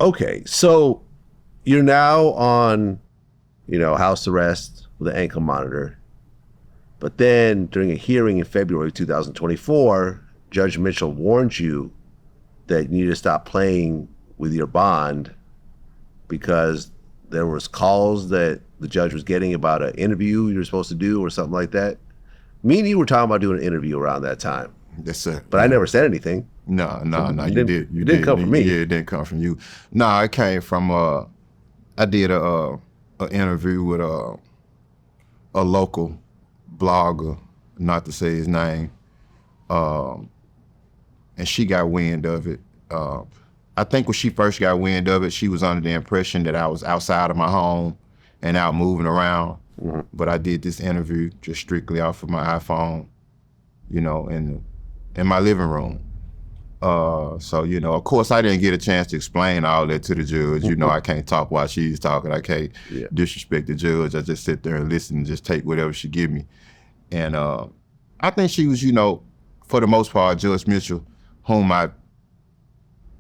Okay, so you're now on, house arrest with an ankle monitor. But then during a hearing in February 2024, Judge Mitchell warned you that you need to stop playing with your bond because there was calls that the judge was getting about an interview you were supposed to do or something like that. Me and you were talking about doing an interview around that time. Yes, sir. But I never said anything. No, You did. It didn't come from me. Yeah, it didn't come from you. No, it came from, I did an interview with a local blogger, not to say his name, and she got wind of it. I think when she first got wind of it, she was under the impression that I was outside of my home and out moving around. Mm-hmm. But I did this interview just strictly off of my iPhone, in my living room. So, of course, I didn't get a chance to explain all that to the judge. I can't talk while she's talking. I can't disrespect the judge. I just sit there and listen and just take whatever she give me. And I think she was, for the most part, Judge Mitchell, whom I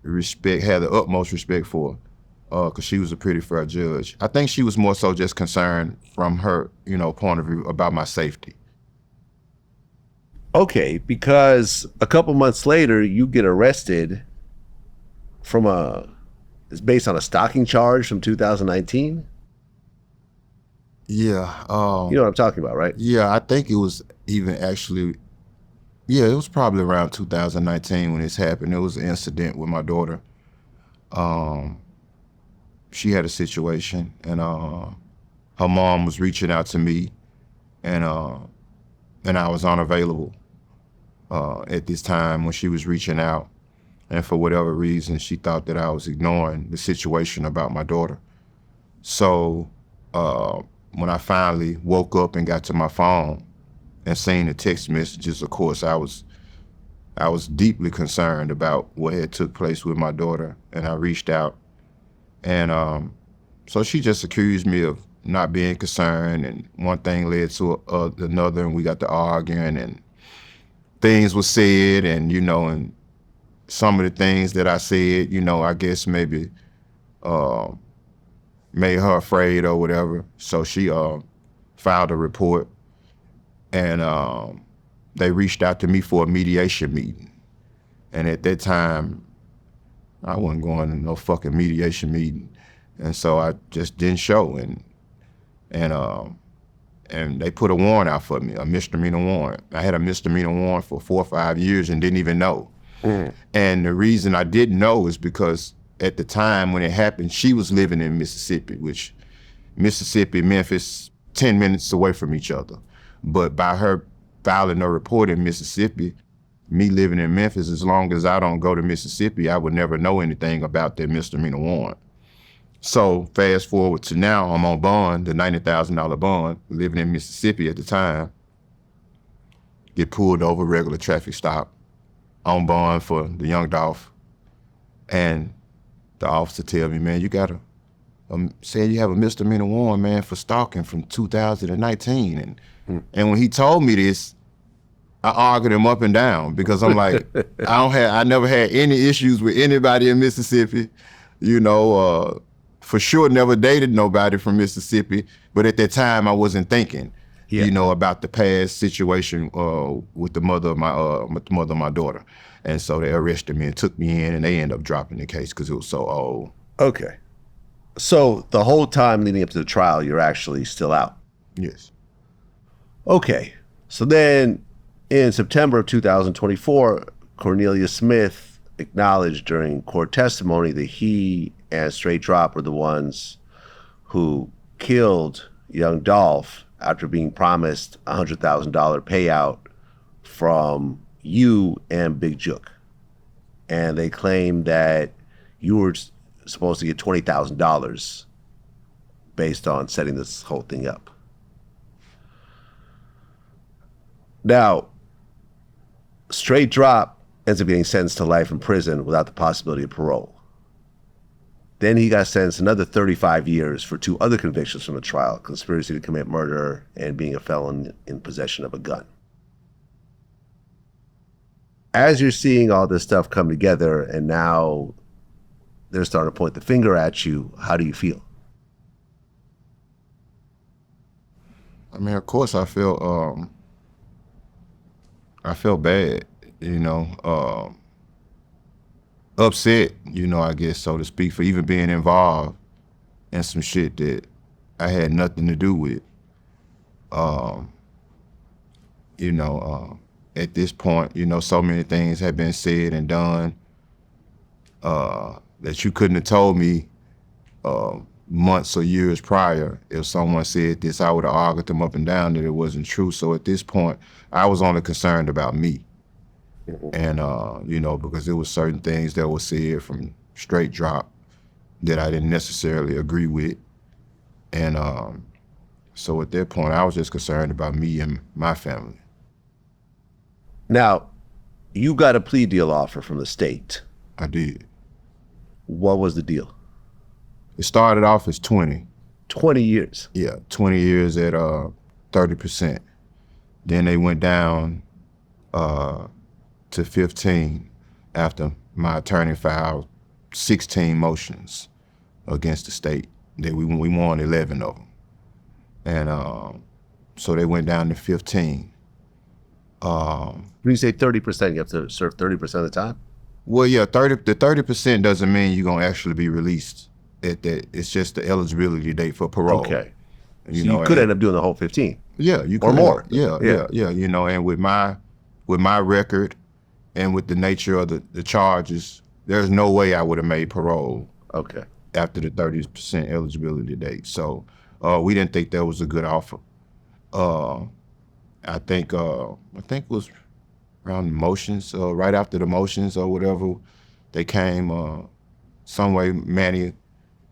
had the utmost respect for, because she was a pretty fair judge. I think she was more so just concerned from her, point of view about my safety. Okay, because a couple months later, you get arrested it's based on a stalking charge from 2019? Yeah. You know what I'm talking about, right? Yeah, I think it was even actually, it was probably around 2019 when this happened. It was an incident with my daughter. She had a situation, and her mom was reaching out to me, and I was unavailable at this time when she was reaching out. And for whatever reason, she thought that I was ignoring the situation about my daughter. So when I finally woke up and got to my phone and seen the text messages, of course, I was deeply concerned about what had took place with my daughter, and I reached out. And so she just accused me of not being concerned, and one thing led to another, and we got to arguing, and things were said, and and some of the things that I said, I guess maybe made her afraid or whatever. So she filed a report, and they reached out to me for a mediation meeting. And at that time, I wasn't going to no fucking mediation meeting. And so I just didn't show, and they put a warrant out for me, a misdemeanor warrant. I had a misdemeanor warrant for 4 or 5 years and didn't even know. Mm. And the reason I didn't know is because at the time when it happened, she was living in Mississippi, which Mississippi, Memphis, 10 minutes away from each other. But by her filing a report in Mississippi, me living in Memphis, as long as I don't go to Mississippi, I would never know anything about that misdemeanor warrant. So fast forward to now, I'm on bond, the $90,000 bond, living in Mississippi at the time, get pulled over, regular traffic stop, on bond for the Young Dolph. And the officer tell me, man, you got saying you have a misdemeanor warrant, man, for stalking from 2019. And when he told me this, I argued him up and down because I'm like, I never had any issues with anybody in Mississippi, for sure never dated nobody from Mississippi, but at that time I wasn't thinking, about the past situation with the mother of my daughter. And so they arrested me and took me in, and they ended up dropping the case because it was so old. Okay. So the whole time leading up to the trial, you're actually still out? Yes. Okay. So then in September of 2024, Cornelius Smith acknowledged during court testimony that he and Straight Drop were the ones who killed Young Dolph after being promised a $100,000 payout from you and Big Jook. And they claimed that you were supposed to get $20,000 based on setting this whole thing up. Now, Straight Drop ends up getting sentenced to life in prison without the possibility of parole. Then he got sentenced another 35 years for 2 other convictions from the trial, conspiracy to commit murder and being a felon in possession of a gun. As you're seeing all this stuff come together, and now they're starting to point the finger at you. How do you feel? I mean, of course, I feel bad, upset, I guess, so to speak, for even being involved in some shit that I had nothing to do with. At this point, so many things have been said and done that you couldn't have told me months or years prior. If someone said this, I would have argued them up and down that it wasn't true. So at this point, I was only concerned about me. And, because there was certain things that were said from straight drop that I didn't necessarily agree with. And so at that point, I was just concerned about me and my family. Now, you got a plea deal offer from the state. I did. What was the deal? It started off as 20. 20 years? Yeah, 20 years at 30%. Then they went down to 15 after my attorney filed 16 motions against the state. We won 11 of them. And so they went down to 15. When you say 30%, you have to serve 30% of the time? Well, yeah, the 30% doesn't mean you're gonna actually be released at that. It's just the eligibility date for parole. Okay. So you could end up doing the whole 15. Yeah, you could. Or more. Yeah. And with my record and with the nature of the charges, there's no way I would have made parole. Okay. After the 30% eligibility date. So we didn't think that was a good offer. I think it was around the motions, right after the motions or whatever, they came some way, Manny,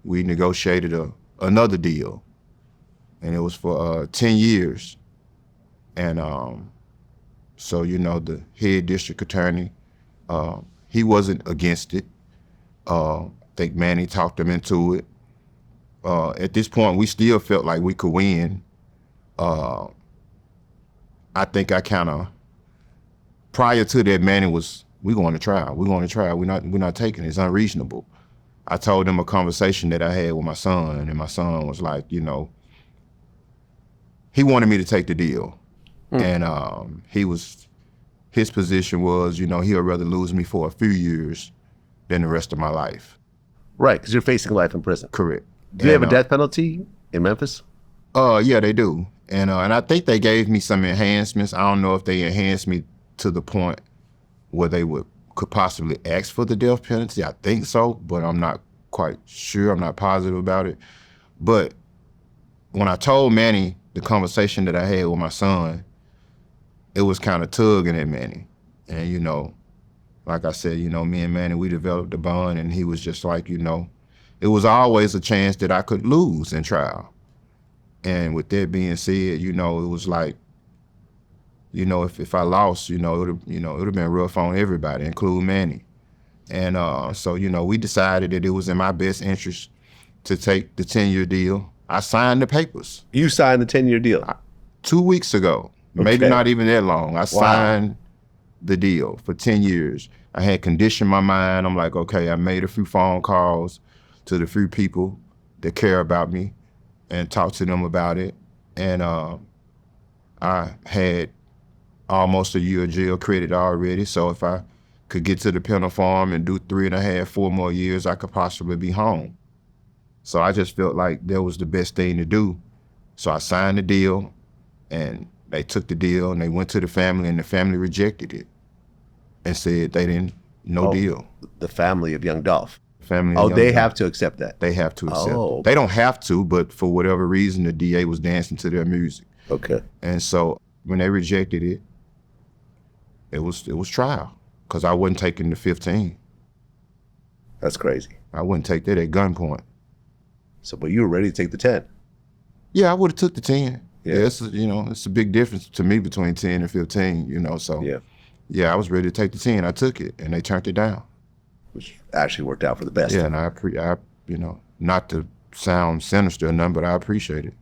we negotiated another deal, and it was for 10 years. And so, the head district attorney, he wasn't against it. I think Manny talked him into it. At this point, we still felt like we could win. I think I kind of, prior to that, Manny was, we're going to trial. We're not taking it. It's unreasonable. I told him a conversation that I had with my son, and my son was like, he wanted me to take the deal. And his position was, he'll rather lose me for a few years than the rest of my life. Right, because you're facing life in prison. Correct. Do they have a death penalty in Memphis? Yeah, they do. And I think they gave me some enhancements. I don't know if they enhanced me to the point where they could possibly ask for the death penalty. I think so, but I'm not quite sure. I'm not positive about it. But when I told Manny the conversation that I had with my son, it was kind of tugging at Manny. And, like I said, me and Manny, we developed a bond, and he was just like, it was always a chance that I could lose in trial. And with that being said, it was like, if I lost, it would have been rough on everybody, including Manny. And so, we decided that it was in my best interest to take the 10-year deal. I signed the papers. You signed the 10-year deal? 2 weeks ago, maybe not even that long. I signed the deal for 10 years. I had conditioned my mind. I'm like, okay, I made a few phone calls to the few people that care about me and talked to them about it. And I had almost a year of jail credit already. So if I could get to the penal farm and do 3.5, 4 more years, I could possibly be home. So I just felt like that was the best thing to do. So I signed the deal, and they took the deal, and they went to the family, and the family rejected it and said they didn't, no deal. The family of Young Dolph. Family. Oh, they have to accept that. They have to accept it. They don't have to, but for whatever reason, the DA was dancing to their music. Okay. And so when they rejected it, it was trial, because I wasn't taking the 15. That's crazy. I wouldn't take that at gunpoint. So, but you were ready to take the 10. Yeah, I would have took the 10. Yeah. It's a big difference to me between 10 and 15, so. Yeah, I was ready to take the 10. I took it, and they turned it down. Which actually worked out for the best. Yeah, and I not to sound sinister or nothing, but I appreciate it.